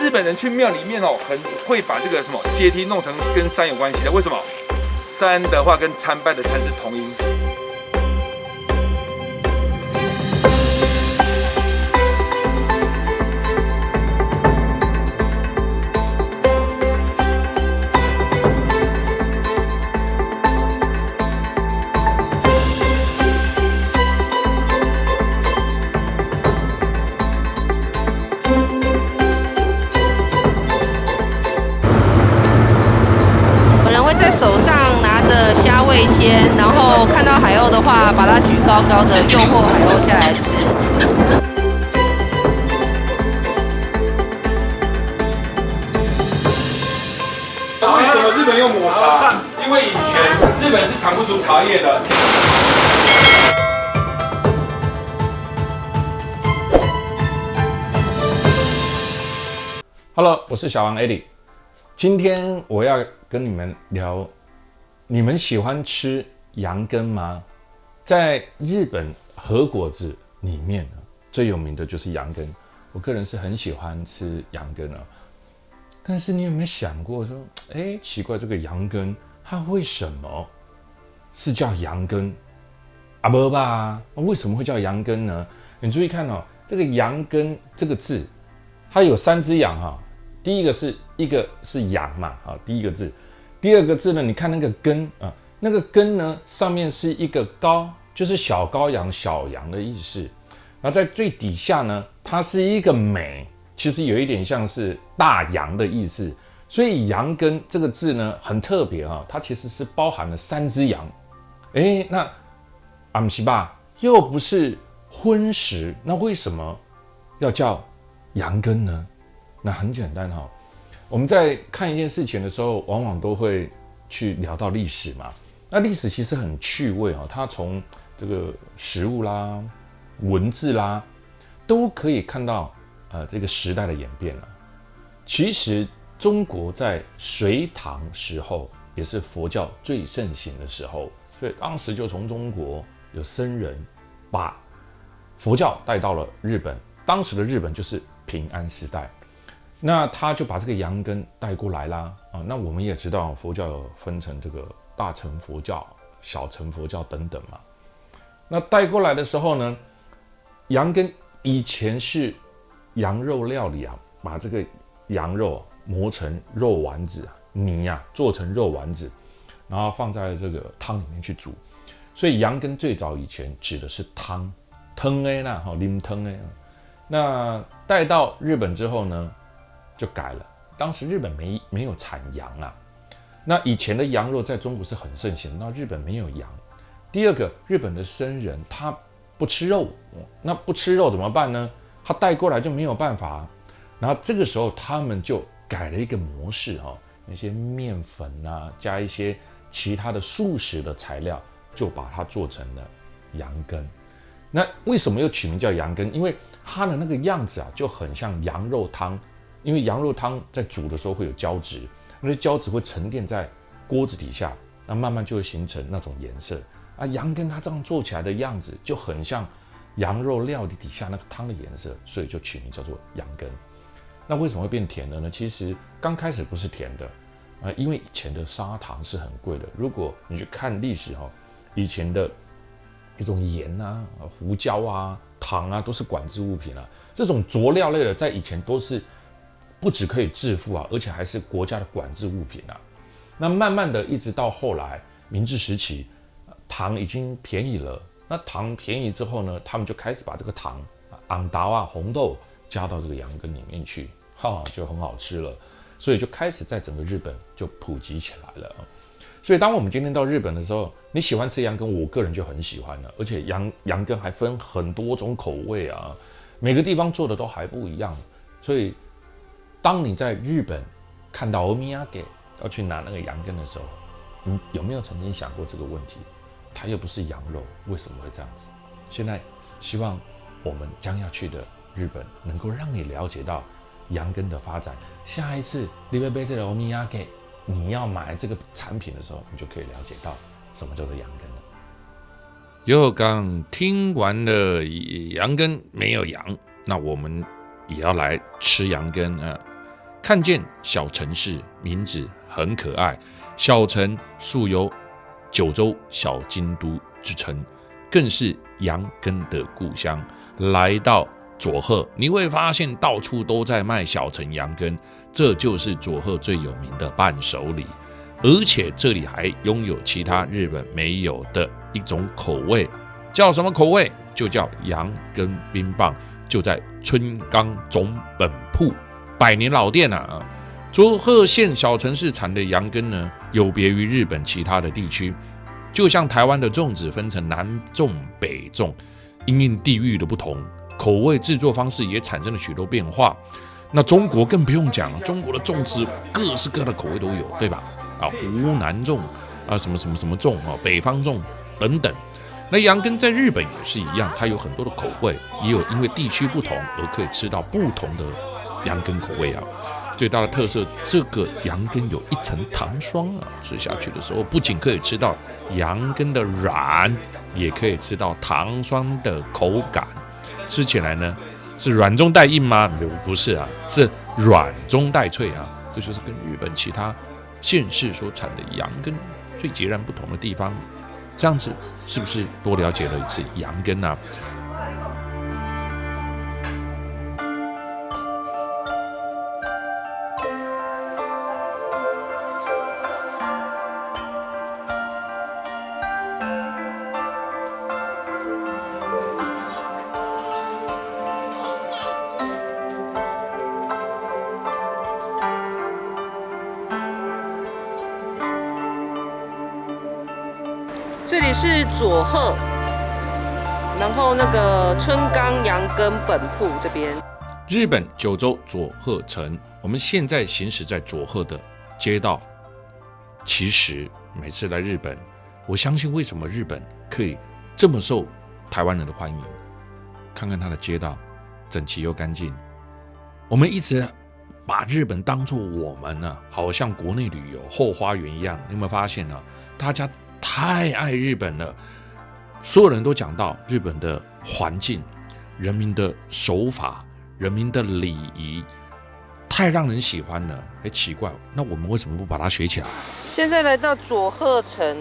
日本人去庙里面很会把这个什么阶梯弄成跟山有关系的，为什么？山的话跟参拜的参是同音。在手上拿着虾味鲜，然后看到海鸥的话，把它举高高的，诱惑海鸥下来吃。为什么日本用抹茶？因为以前日本是产不出茶叶的。Hello， 我是小王 Eddie。今天我要跟你们聊，你们喜欢吃羊羹吗？在日本和果子里面最有名的就是羊羹，我个人是很喜欢吃羊羹啊。但是你有没有想过说，奇怪，这个羊羹它为什么是叫羊羹？不吧，为什么会叫羊羹呢？你注意看这个羊羹这个字，它有3只羊第一个是羊嘛，第一个字，第二个字呢，你看那个根那个根呢上面是一个羔，就是小羔羊、小羊的意思。然后在最底下呢，它是一个美，其实有一点像是大羊的意思。所以羊羹这个字呢很特别它其实是包含了3只羊。那不是吧？又不是荤食，那为什么要叫羊羹呢？那很简单我们在看一件事情的时候，往往都会去聊到历史嘛。那历史其实很趣味它从这个食物啦、文字啦，都可以看到这个时代的演变了。其实中国在隋唐时候也是佛教最盛行的时候，所以当时就从中国有僧人把佛教带到了日本，当时的日本就是平安时代。那他就把这个羊羹带过来啦那我们也知道佛教有分成这个大乘佛教、小乘佛教等等嘛。那带过来的时候呢，羊羹以前是羊肉料理把这个羊肉磨成肉丸子泥做成肉丸子，然后放在这个汤里面去煮。所以羊羹最早以前指的是汤啦，啉汤的。那带到日本之后呢，就改了。当时日本没有产羊那以前的羊肉在中国是很盛行，那日本没有羊。第二个，日本的僧人他不吃肉，那不吃肉怎么办呢？他带过来就没有办法然后这个时候他们就改了一个模式那些面粉加一些其他的素食的材料，就把它做成了羊羹。那为什么又取名叫羊羹？因为它的那个样子就很像羊肉汤。因为羊肉汤在煮的时候会有胶质，那些胶质会沉淀在锅子底下，那慢慢就会形成那种颜色羊羹它这样做起来的样子就很像羊肉料理底下那个汤的颜色，所以就取名叫做羊羹。那为什么会变甜的呢？其实刚开始不是甜的因为以前的砂糖是很贵的。如果你去看历史以前的一种盐胡椒糖都是管制物品这种佐料类的在以前都是不只可以致富而且还是国家的管制物品那慢慢的一直到后来明治时期，糖已经便宜了。那糖便宜之后呢，他们就开始把这个糖红豆红豆加到这个羊羹里面去就很好吃了。所以就开始在整个日本就普及起来了所以当我们今天到日本的时候，你喜欢吃羊羹，我个人就很喜欢了。而且羊羹还分很多种口味每个地方做的都还不一样。所以当你在日本看到欧米亚给要去拿那个羊羹的时候，你有没有曾经想过这个问题？它又不是羊肉，为什么会这样子？现在希望我们将要去的日本能够让你了解到羊羹的发展。下一次你要买这个欧米亚给，你要买这个产品的时候，你就可以了解到什么叫做羊羹了。又刚听完了羊羹没有羊，那我们也要来吃羊羹看见小城市名字很可爱，小城素有九州小京都之称，更是羊羹的故乡。来到佐贺，你会发现到处都在卖小城羊羹，这就是佐贺最有名的伴手礼。而且这里还拥有其他日本没有的一种口味，叫什么口味？就叫羊羹冰棒，就在春冈总本铺，100年老店啊。佐贺县小城市产的羊羹呢，有别于日本其他的地区，就像台湾的粽子分成南粽、北粽，因应地域的不同，口味制作方式也产生了许多变化。那中国更不用讲，中国的粽子各式各样的口味都有，对吧？湖南粽什么什么什么粽北方粽等等。那羊羹在日本也是一样，它有很多的口味，也有因为地区不同而可以吃到不同的羊羹口味啊。最大的特色，这个羊羹有一层糖霜啊，吃下去的时候不仅可以吃到羊羹的软，也可以吃到糖霜的口感。吃起来呢，是软中带硬吗？不是啊，是软中带脆啊。这就是跟日本其他县市所产的羊羹最截然不同的地方。这样子是不是多了解了一次羊羹啊？这里是佐贺，然后那个春冈羊羹本铺这边。日本九州佐贺城，我们现在行驶在佐贺的街道。其实每次来日本，我相信为什么日本可以这么受台湾人的欢迎。看看它的街道，整齐又干净。我们一直把日本当作我们好像国内旅游后花园一样。你有没有发现大家太爱日本了，所有人都讲到日本的环境、人民的手法、人民的礼仪，太让人喜欢了。奇怪，那我们为什么不把它学起来？现在来到佐贺城，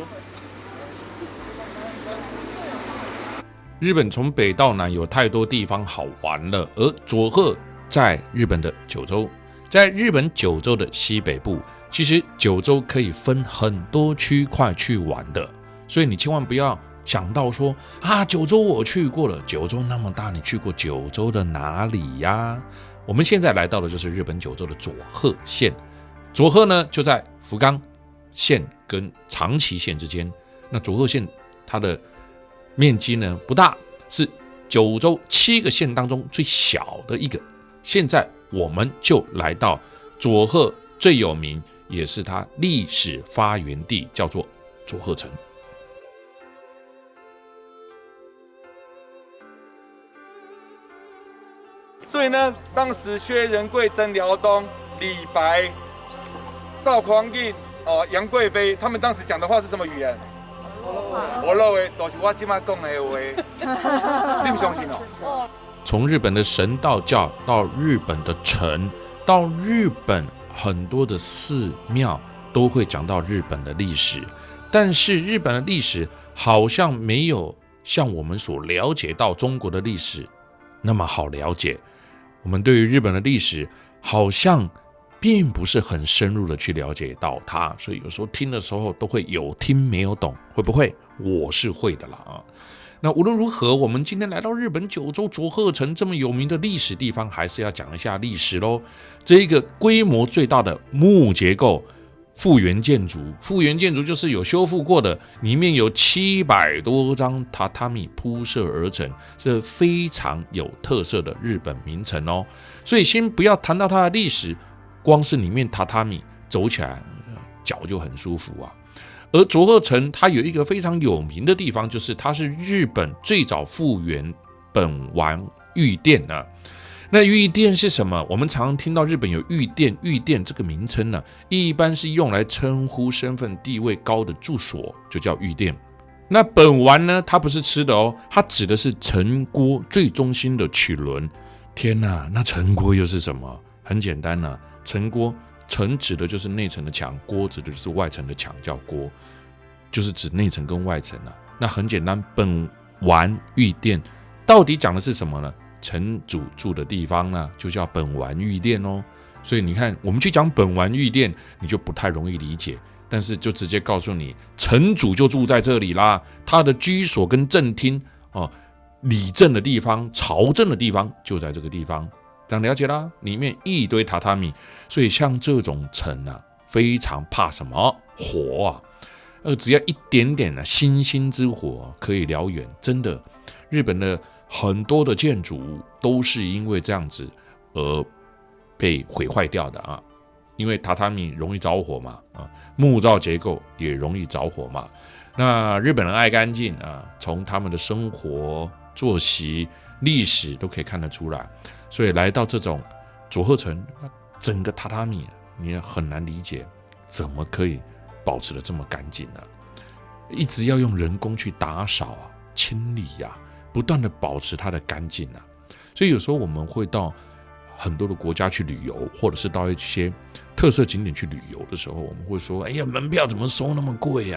日本从北到南有太多地方好玩了，而佐贺在日本的九州，在日本九州的西北部。其实九州可以分很多区块去玩的，所以你千万不要想到说九州我去过了，九州那么大，你去过九州的哪里呀？我们现在来到的就是日本九州的佐贺县。佐贺呢就在福冈县跟长崎县之间。那佐贺县它的面积呢不大，是九州7个县当中最小的一个。现在我们就来到佐贺最有名也是它历史发源地，叫做佐贺城。所以呢，当时薛仁贵、征辽东、李白、赵匡胤、杨贵妃，他们当时讲的话是什么语言？我认为都是我今麦讲的话，你不相信哦？从日本的神道教到日本的城，到日本很多的寺庙都会讲到日本的历史，但是日本的历史好像没有像我们所了解到中国的历史那么好了解。我们对于日本的历史好像并不是很深入的去了解到它，所以有时候听的时候都会有听没有懂，会不会？我是会的啦。那无论如何，我们今天来到日本九州佐贺城这么有名的历史地方，还是要讲一下历史咯。这一个规模最大的木结构复原建筑，复原建筑就是有修复过的，里面有700多张榻榻米铺设而成，是非常有特色的日本名城哦。所以先不要谈到它的历史，光是里面榻榻米走起来脚就很舒服啊。而佐贺城它有一个非常有名的地方，就是它是日本最早复原本丸御殿啊。那御殿是什么？我们常常听到日本有御殿，御殿这个名称呢，一般是用来称呼身份地位高的住所，就叫御殿。那本丸呢，它不是吃的哦，它指的是城郭最中心的曲轮。天哪，那城郭又是什么？很简单啊，城郭，城指的就是内城的墙，郭指的就是外城的墙，叫郭，就是指内城跟外城啊。那很简单，本丸御殿到底讲的是什么呢？城主住的地方呢，就叫本丸御殿哦。所以你看，我们去讲本丸御殿，你就不太容易理解。但是就直接告诉你，城主就住在这里啦，他的居所跟正厅理政的地方、朝政的地方就在这个地方，这样了解啦。里面一堆榻榻米，所以像这种城啊，非常怕什么火啊，只要一点点的星星之火可以燎原，真的，日本的很多的建筑都是因为这样子而被毁坏掉的啊。因为榻榻米容易着火嘛，木造结构也容易着火嘛。那日本人爱干净啊，从他们的生活作息、历史都可以看得出来。所以来到这种佐贺城，整个榻榻米你也很难理解，怎么可以保持得这么干净呢？一直要用人工去打扫清理不断的保持它的干净所以有时候我们会到很多的国家去旅游，或者是到一些特色景点去旅游的时候，我们会说：“哎呀，门票怎么收那么贵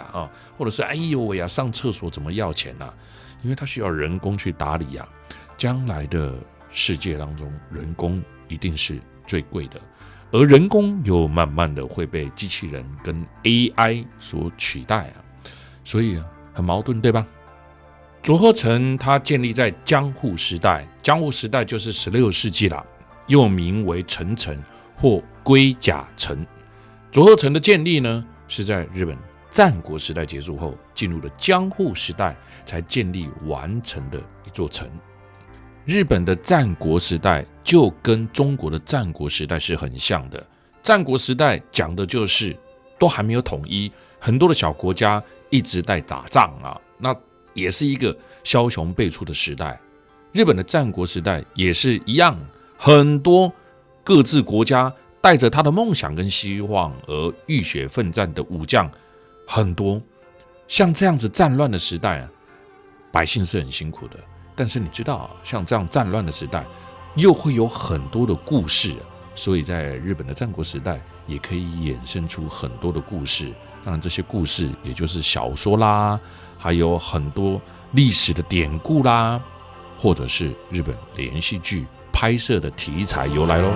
或者是“哎呦喂上厕所怎么要钱因为它需要人工去打理将来的世界当中，人工一定是最贵的，而人工又慢慢的会被机器人跟 AI 所取代所以很矛盾，对吧？佐贺城它建立在江户时代，江户时代就是16世纪啦，又名为城城或龟甲城。佐贺城的建立呢，是在日本战国时代结束后，进入了江户时代才建立完成的一座城。日本的战国时代就跟中国的战国时代是很像的。战国时代讲的就是都还没有统一，很多的小国家一直在打仗那也是一个枭雄辈出的时代。日本的战国时代也是一样，很多各自国家带着他的梦想跟希望而浴血奋战的武将很多。像这样子战乱的时代百姓是很辛苦的。但是你知道像这样战乱的时代又会有很多的故事所以在日本的战国时代也可以衍生出很多的故事。当然这些故事也就是小说啦，还有很多历史的典故啦，或者是日本连续剧拍摄的题材由来咯。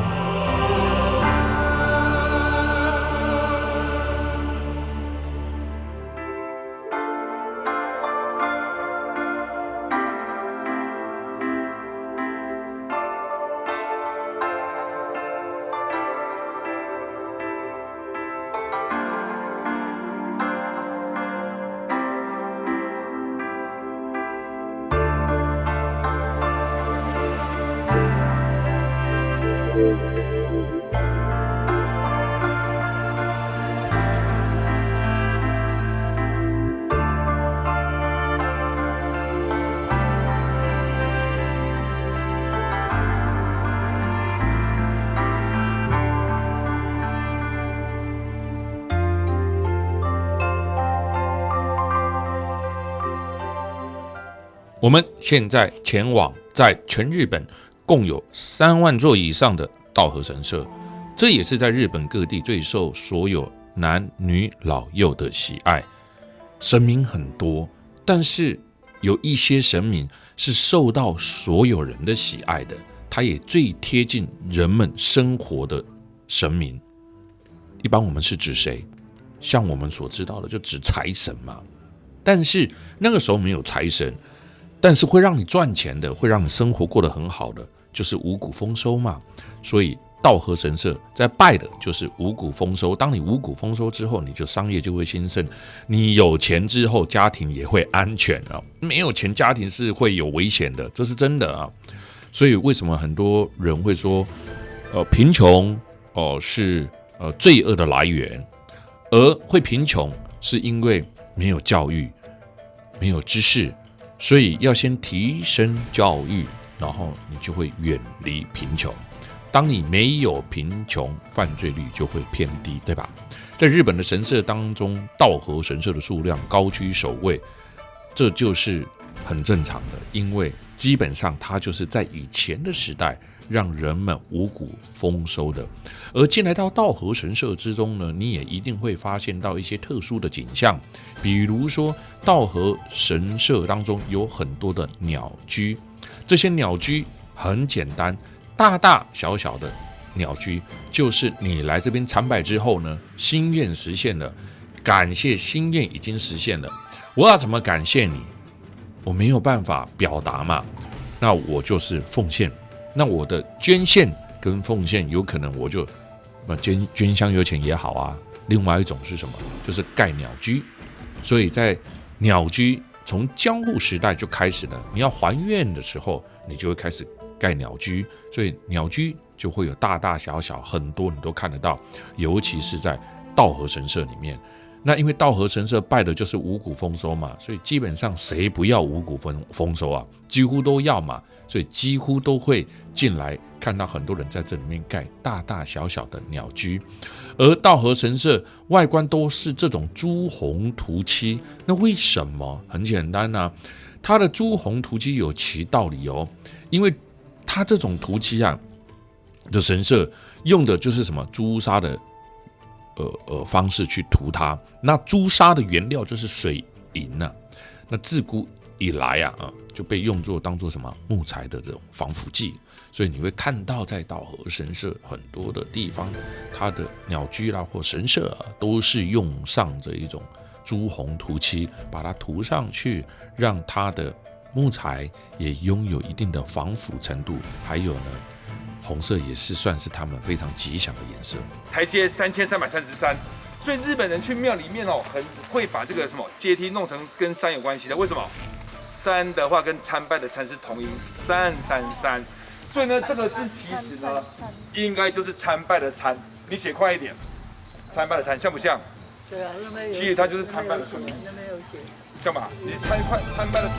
我们现在前往在全日本共有3万座以上的稻荷神社，这也是在日本各地最受所有男女老幼的喜爱。神明很多，但是有一些神明是受到所有人的喜爱的，它也最贴近人们生活的神明。一般我们是指谁？像我们所知道的就指财神嘛。但是那个时候没有财神，但是会让你赚钱的，会让你生活过得很好的，就是五谷丰收嘛。所以稻荷神社在拜的就是五谷丰收。当你五谷丰收之后，你就商业就会兴盛，你有钱之后，家庭也会安全没有钱，家庭是会有危险的，这是真的所以为什么很多人会说，贫穷是罪恶的来源，而会贫穷是因为没有教育，没有知识。所以要先提升教育，然后你就会远离贫穷。当你没有贫穷，犯罪率就会偏低，对吧？在日本的神社当中，稻荷神社的数量高居首位，这就是很正常的，因为基本上它就是在以前的时代让人们五谷丰收的。而进来到道和神社之中呢，你也一定会发现到一些特殊的景象，比如说道和神社当中有很多的鸟居，这些鸟居很简单，大大小小的鸟居，就是你来这边参拜之后呢，心愿实现了，感谢心愿已经实现了，我要怎么感谢你？我没有办法表达嘛，那我就是奉献。那我的捐献跟奉献，有可能我就捐香油钱也好啊。另外一种是什么？就是盖鸟居。所以在鸟居从江户时代就开始了，你要还愿的时候，你就会开始盖鸟居。所以鸟居就会有大大小小很多你都看得到，尤其是在道和神社里面。那因为道和神社拜的就是五谷丰收嘛，所以基本上谁不要五谷丰收啊？几乎都要嘛，所以几乎都会进来看到很多人在这里面盖大大小小的鸟居。而道和神社外观都是这种朱红涂漆，那为什么？很简单啊，它的朱红涂漆有其道理哦，因为它这种涂漆啊的神社用的就是什么朱砂的方式去涂它。那朱砂的原料就是水银啊，那自古以来就被用作当作什么木材的这种防腐剂。所以你会看到在道和神社很多的地方，它的鸟居啦或神社都是用上这一种朱红涂漆，把它涂上去，让它的木材也拥有一定的防腐程度。还有呢，红色也是算是他们非常吉祥的颜色。台阶3333，所以日本人去庙里面很会把这个什么阶梯弄成跟山有关系的。为什么？山的话跟参拜的参是同音，333。所以呢，这个字其实呢，应该就是参拜的参。你写快一点，参拜的参像不像？对啊，其实它就是参拜的参，像吧？你参拜的。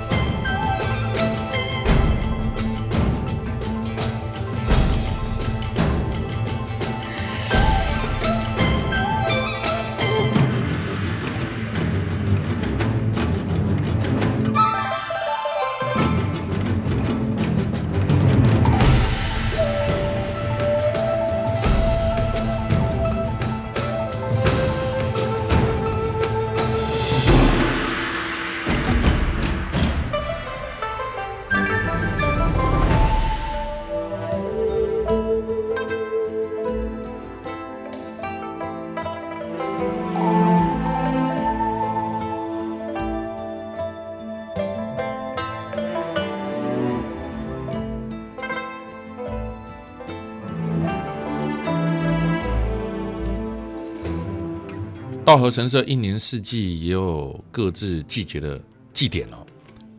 道和神社一年四季也有各自季节的祭典哦。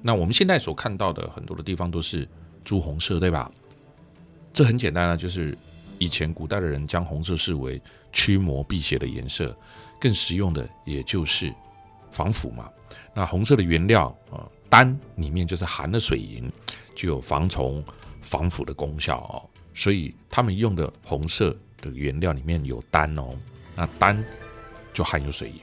那我们现在所看到的很多的地方都是朱红色，对吧？这很简单啊，就是以前古代的人将红色视为驱魔辟邪的颜色，更实用的也就是防腐嘛。那红色的原料丹里面就是含了水银，具有防虫防腐的功效哦。所以他们用的红色的原料里面有丹哦，那丹就含有水银。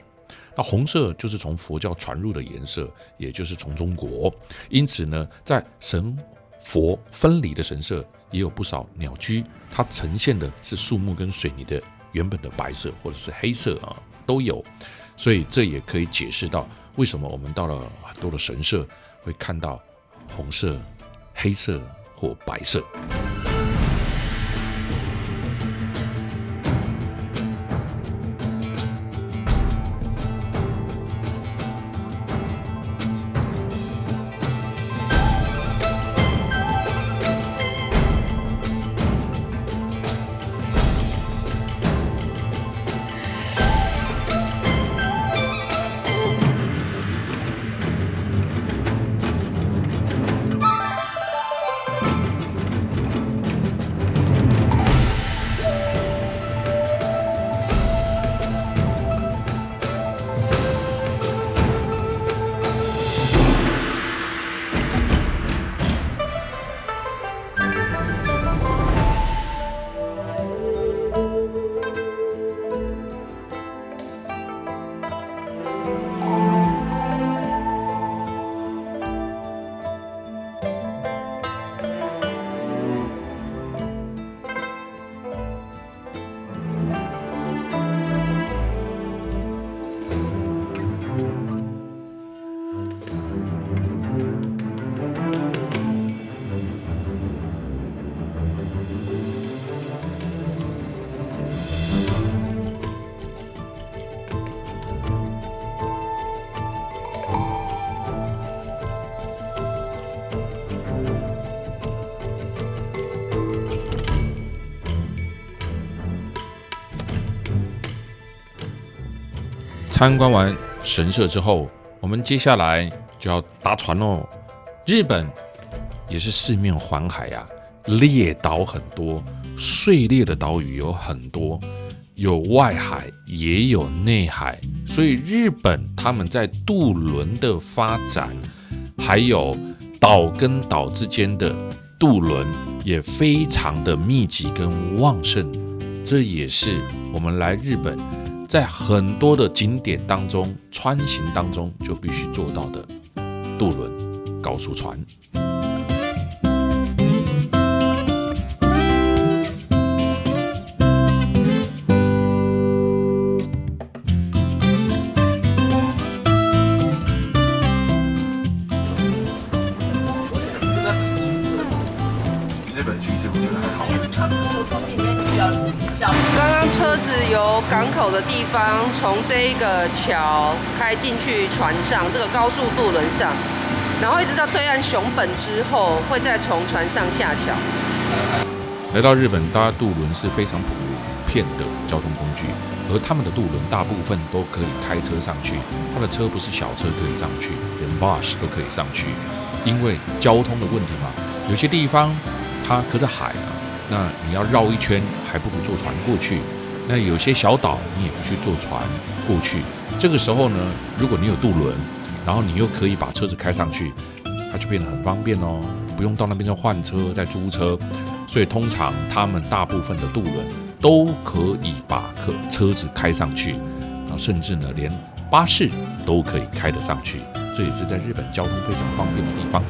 那红色就是从佛教传入的颜色，也就是从中国。因此呢，在神佛分离的神社也有不少鸟居，它呈现的是树木跟水泥的原本的白色或者是黑色都有。所以这也可以解释到为什么我们到了很多的神社会看到红色、黑色或白色。参观完神社之后，我们接下来就要搭船喽。日本也是四面环海啊，列岛很多，碎裂的岛屿有很多，有外海也有内海，所以日本他们在渡轮的发展，还有岛跟岛之间的渡轮也非常的密集跟旺盛。这也是我们来日本在很多的景点当中穿行当中就必须做到的渡轮高速船。日本去是不是觉得还好？刚刚车子由港口的地方从这一个桥开进去船上，这个高速渡轮上，然后一直到对岸熊本之后，会再从船上下桥。来到日本搭渡轮是非常普遍的交通工具，而他们的渡轮大部分都可以开车上去，他的车不是小车可以上去，连 bus 都可以上去，因为交通的问题嘛，有些地方它隔着海啊，那你要绕一圈，还不如坐船过去。那有些小岛你也必须坐船过去。这个时候呢，如果你有渡轮，然后你又可以把车子开上去，它就变得很方便哦，不用到那边再换车、再租车。所以通常他们大部分的渡轮都可以把车子开上去，然后甚至呢连巴士都可以开得上去。这也是在日本交通非常方便的地方。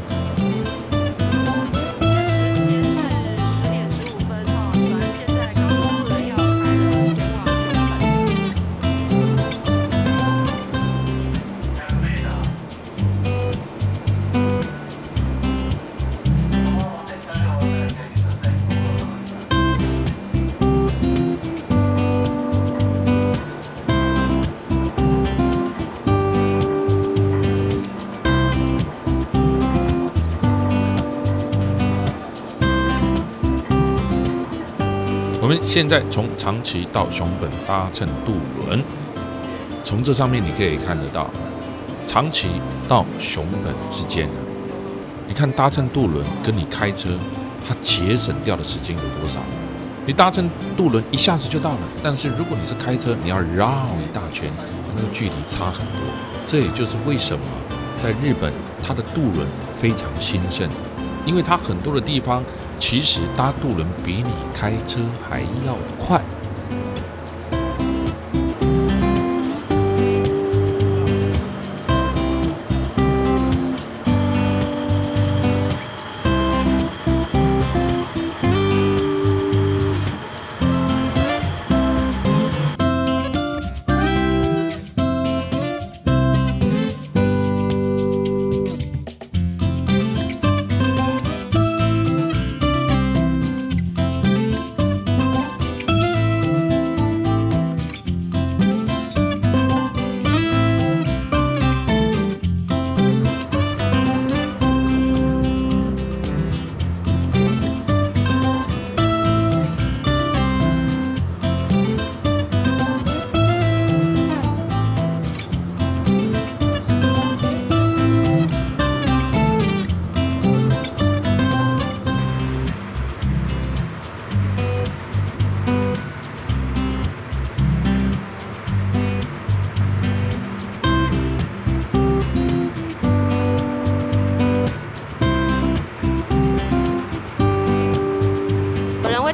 我们现在从长崎到熊本搭乘渡轮，从这上面你可以看得到，长崎到熊本之间，你看搭乘渡轮跟你开车，它节省掉的时间有多少？你搭乘渡轮一下子就到了，但是如果你是开车，你要绕一大圈，那个距离差很多。这也就是为什么在日本它的渡轮非常兴盛。因为它很多的地方，其实搭渡轮比你开车还要快。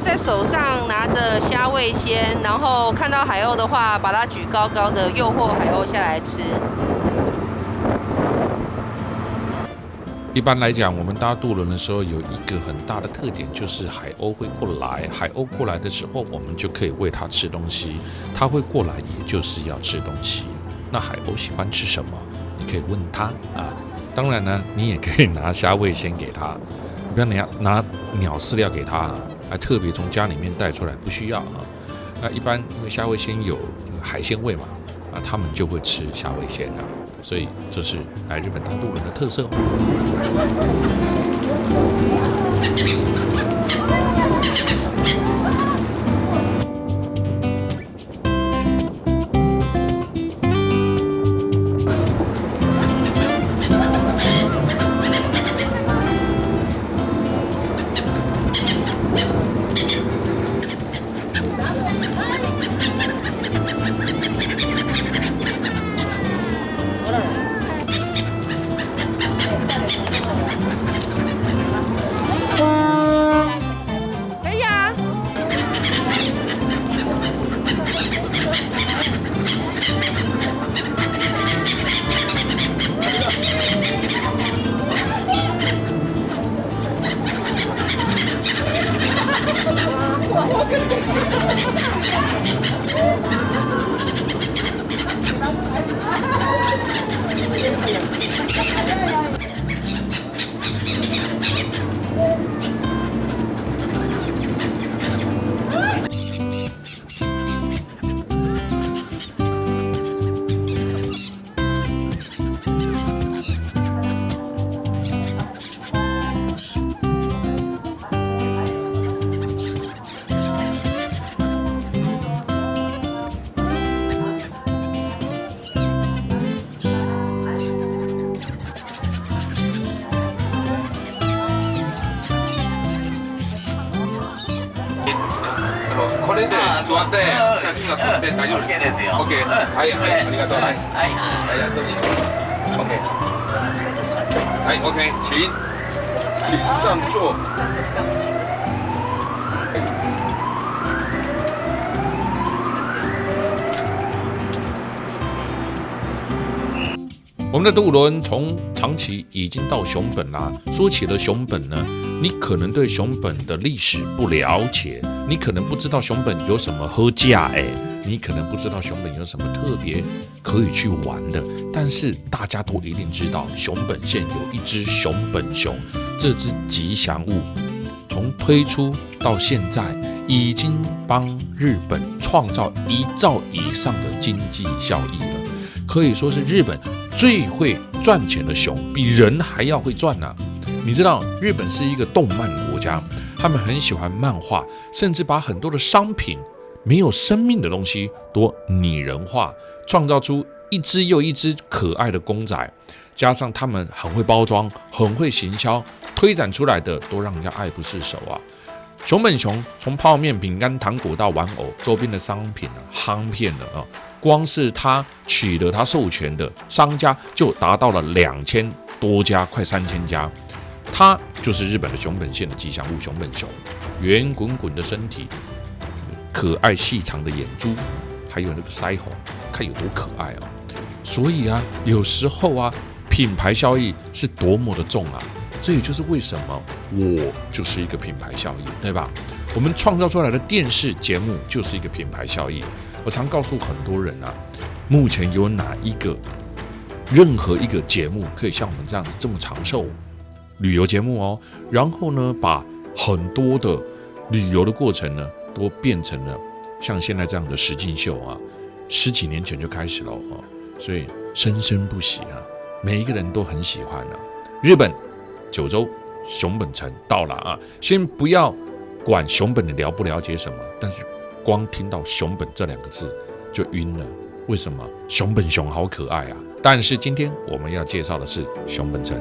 在手上拿着虾味鲜，然后看到海鸥的话，把它举高高的，诱惑海鸥下来吃。一般来讲，我们搭渡轮的时候有一个很大的特点，就是海鸥会过来。海鸥过来的时候，我们就可以喂它吃东西。它会过来，也就是要吃东西。那海鸥喜欢吃什么？你可以问它啊。当然呢，你也可以拿虾味鲜给它。不要拿鸟饲料给它，还特别从家里面带出来，不需要啊。那一般因为虾味鲜有这个海鲜味嘛，啊，他们就会吃虾味鲜啊。所以这是来日本搭渡轮的特色。これで座って写真を撮って大丈夫ですか？ OK ですよ。OK。はいはい、ありがとう。はい。はい。はい、对不起。OK。はい、OK， 请上座。我们的渡轮从长崎已经到熊本啦。说起了熊本呢，你可能对熊本的历史不了解，你可能不知道熊本有什么喝价你可能不知道熊本有什么特别可以去玩的。但是大家都一定知道，熊本县有一只熊本熊，这只吉祥物从推出到现在，已经帮日本创造1兆以上的经济效益了，可以说是日本最会赚钱的熊，比人还要会赚啊！你知道日本是一个动漫国家，他们很喜欢漫画，甚至把很多的商品没有生命的东西都拟人化，创造出一只又一只可爱的公仔，加上他们很会包装，很会行销，推展出来的都让人家爱不释手啊！熊本熊从泡面、饼干、糖果到玩偶，周边的商品夯遍了啊！光是他取得他授权的商家就达到了2000多家，快3000家。他就是日本的熊本县的吉祥物熊本熊，圆滚滚的身体，可爱细长的眼珠，还有那个腮红，看有多可爱哦。所以啊，有时候啊，品牌效益是多么的重啊。这也就是为什么我就是一个品牌效益，对吧？我们创造出来的电视节目就是一个品牌效益。我常告诉很多人啊，目前有哪一个任何一个节目可以像我们这样子这么长寿？旅游节目哦，然后呢，把很多的旅游的过程呢，都变成了像现在这样的实境秀啊，10几年前就开始了哦，所以生生不息啊，每一个人都很喜欢啊。日本九州熊本城到了啊，先不要管熊本你了不了解什么，但是光听到熊本这2个字就晕了。为什么？熊本熊好可爱啊！但是今天我们要介绍的是熊本城。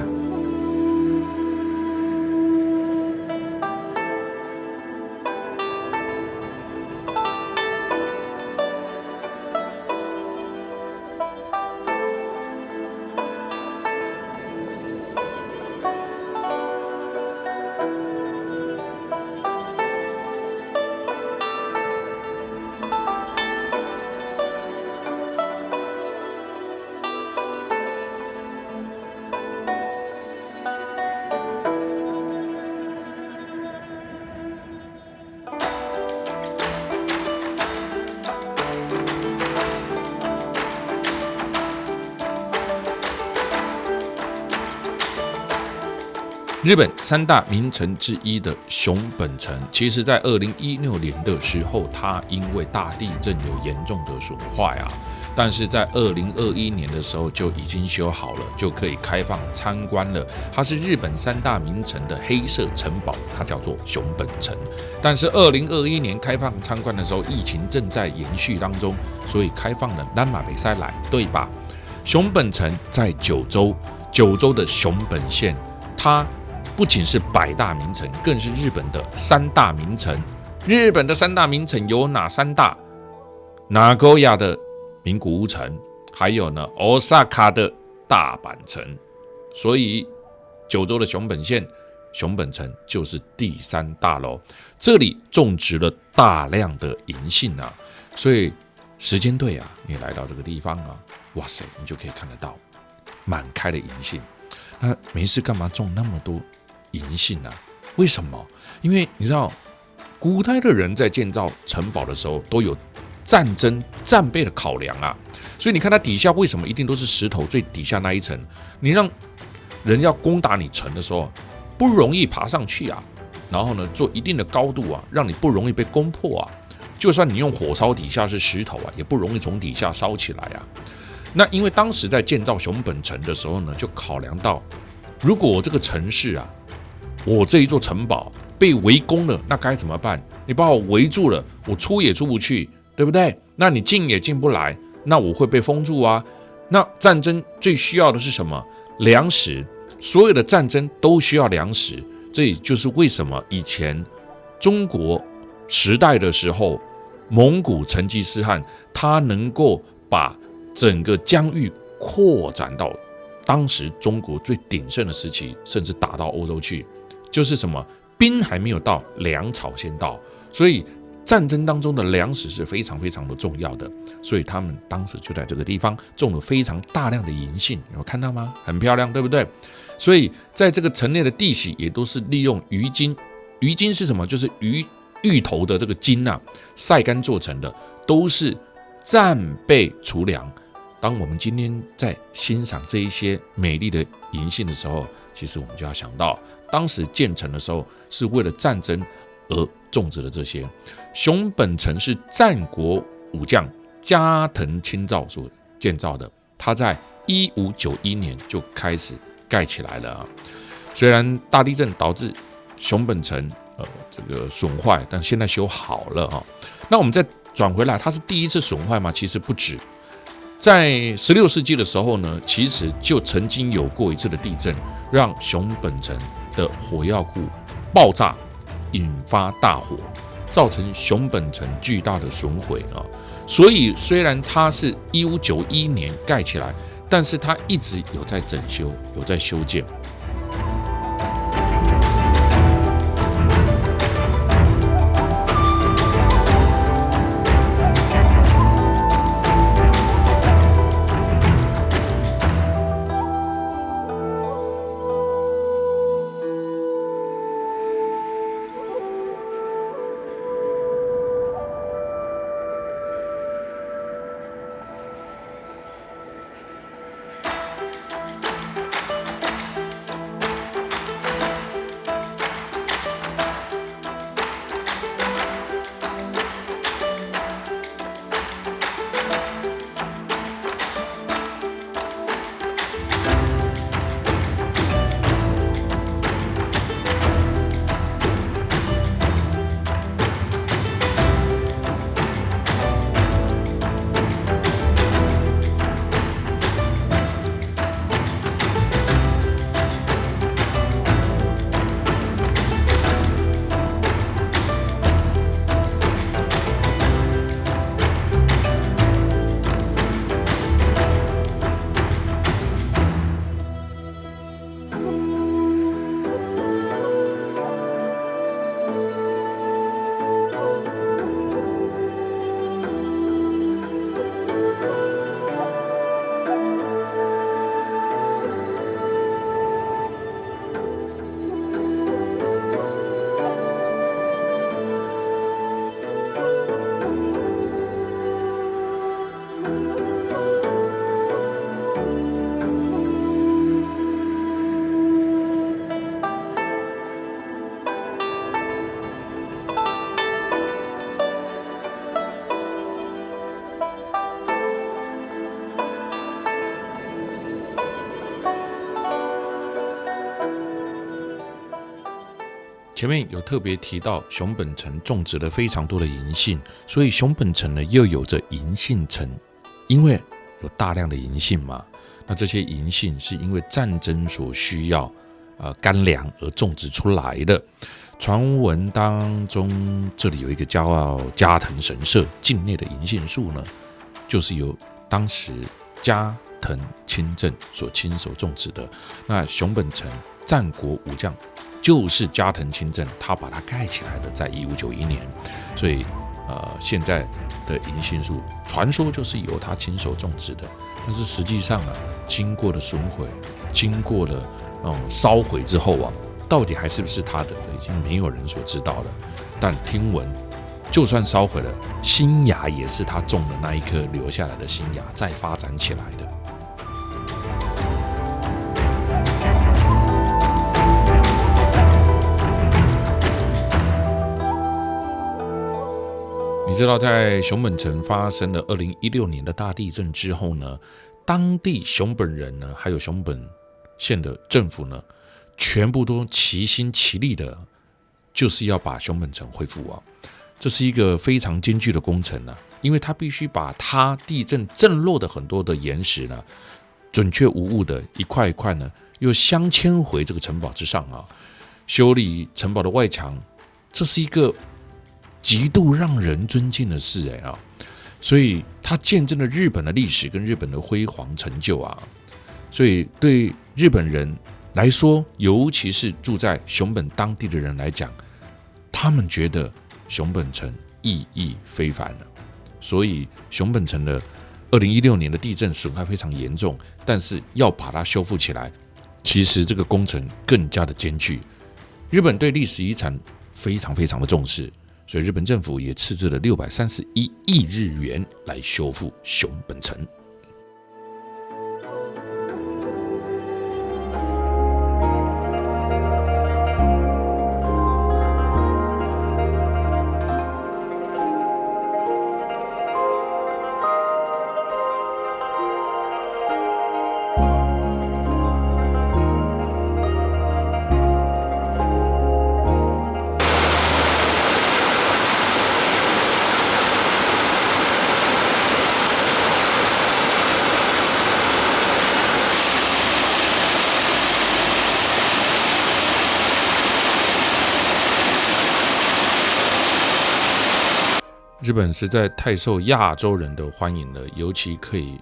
日本3大名城之一的熊本城，其实在2016年的时候，它因为大地震有严重的损坏啊，但是在2021年的时候就已经修好了，就可以开放参观了。它是日本3大名城的黑色城堡，它叫做熊本城。但是2021年开放参观的时候，疫情正在延续当中，所以开放了南马北塞来，对吧？熊本城在九州的熊本县，它不仅是100大名城，更是日本的3大名城。日本的3大名城有哪3大？名古屋的名古屋城，还有呢，Osaka的大阪城。所以九州的熊本县熊本城就是第3大喽。这里种植了大量的银杏啊，所以时间对啊，你来到这个地方啊，哇塞，你就可以看得到满开的银杏。那没事干嘛种那么多银杏啊？为什么？因为你知道，古代的人在建造城堡的时候都有战争战备的考量啊，所以你看它底下为什么一定都是石头最底下那一层？你让人要攻打你城的时候不容易爬上去啊，然后呢做一定的高度啊，让你不容易被攻破啊。就算你用火烧底下是石头啊，也不容易从底下烧起来啊。那因为当时在建造熊本城的时候呢，就考量到，如果我这个城市啊，我这一座城堡被围攻了，那该怎么办？你把我围住了，我出也出不去，对不对？那你进也进不来，那我会被封住啊。那战争最需要的是什么？粮食，所有的战争都需要粮食。这也就是为什么以前中国时代的时候，蒙古成吉思汗他能够把整个疆域扩展到当时中国最鼎盛的时期，甚至打到欧洲去，就是什么兵还没有到，粮草先到，所以战争当中的粮食是非常非常的重要的，所以他们当时就在这个地方种了非常大量的银杏，有看到吗？很漂亮，对不对？所以在这个城内的地席也都是利用鱼筋，鱼筋是什么？就是芋头的这个筋啊，晒干做成的，都是战备储粮。当我们今天在欣赏这一些美丽的银杏的时候，其实我们就要想到，当时建成的时候是为了战争而种植的这些。熊本城是战国武将加藤清照所建造的，他在1591年就开始盖起来了啊。虽然大地震导致熊本城这个损坏，但现在修好了啊。那我们再转回来，它是第一次损坏吗？其实不止。在16世纪的时候呢，其实就曾经有过一次的地震，让熊本城的火药库爆炸，引发大火，造成熊本城巨大的损毁啊。所以虽然它是1591年盖起来，但是它一直有在整修，有在修建。前面有特别提到熊本城种植了非常多的银杏，所以熊本城呢又有着银杏城，因为有大量的银杏嘛。那这些银杏是因为战争所需要干粮而种植出来的。传闻当中，这里有一个叫加藤神社，境内的银杏树呢，就是由当时加藤清正所亲手种植的。那熊本城战国武将就是加藤清正，他把它盖起来的，在1591年，所以现在的银杏树传说就是由他亲手种植的，但是实际上经过了损毁，经过了烧毁之后到底还是不是他的，已经没有人所知道了。但听闻，就算烧毁了，新芽也是他种的那一颗留下来的新芽再发展起来的。你知道，在熊本城发生了2016年的大地震之后呢，当地熊本人呢，还有熊本县的政府呢，全部都齐心齐力的，就是要把熊本城恢复这是一个非常艰巨的工程因为他必须把它地震震落的很多的岩石呢，准确无误的一块一块呢，又镶嵌回这个城堡之上修理城堡的外墙，这是一个极度让人尊敬的事所以它见证了日本的历史跟日本的辉煌成就啊。所以对日本人来说，尤其是住在熊本当地的人来讲，他们觉得熊本城意义非凡了。所以熊本城的2016年的地震损害非常严重，但是要把它修复起来，其实这个工程更加的艰巨。日本对历史遗产非常非常的重视，所以日本政府也斥资了631亿日元来修复熊本城。日本实在太受亚洲人的欢迎了，尤其可以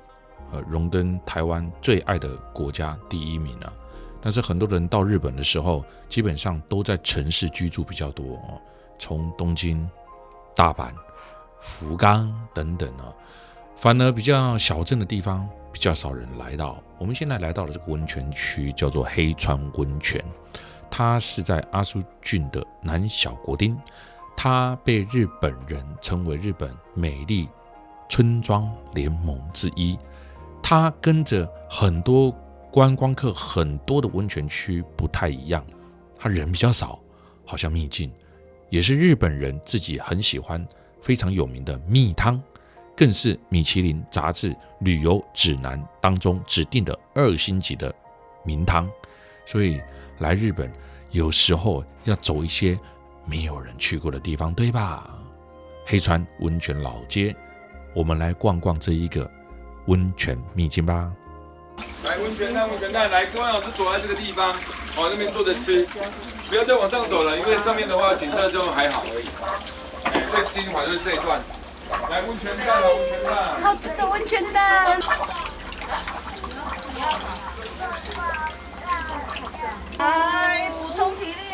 荣登台湾最爱的国家第1名啊。但是很多人到日本的时候，基本上都在城市居住比较多从东京、大阪、福冈等等反而比较小镇的地方比较少人来到。我们现在来到了这个温泉区，叫做黑川温泉，它是在阿苏郡的南小国町。它被日本人称为日本美丽村庄联盟之一。它跟着很多观光客很多的温泉区不太一样，它人比较少，好像秘境，也是日本人自己很喜欢非常有名的蜜汤，更是米其林杂志旅游指南当中指定的2星级的名汤。所以来日本有时候要走一些没有人去过的地方，对吧？黑川温泉老街，我们来逛逛这一个温泉秘境吧。来温泉蛋，温泉蛋，来，各位老师走在这个地方，那边坐着吃，不要再往上走了，因为上面的话景色就还好而已。最精华就是这一段。来温泉蛋，温泉蛋，好吃的温泉蛋。来补充体力。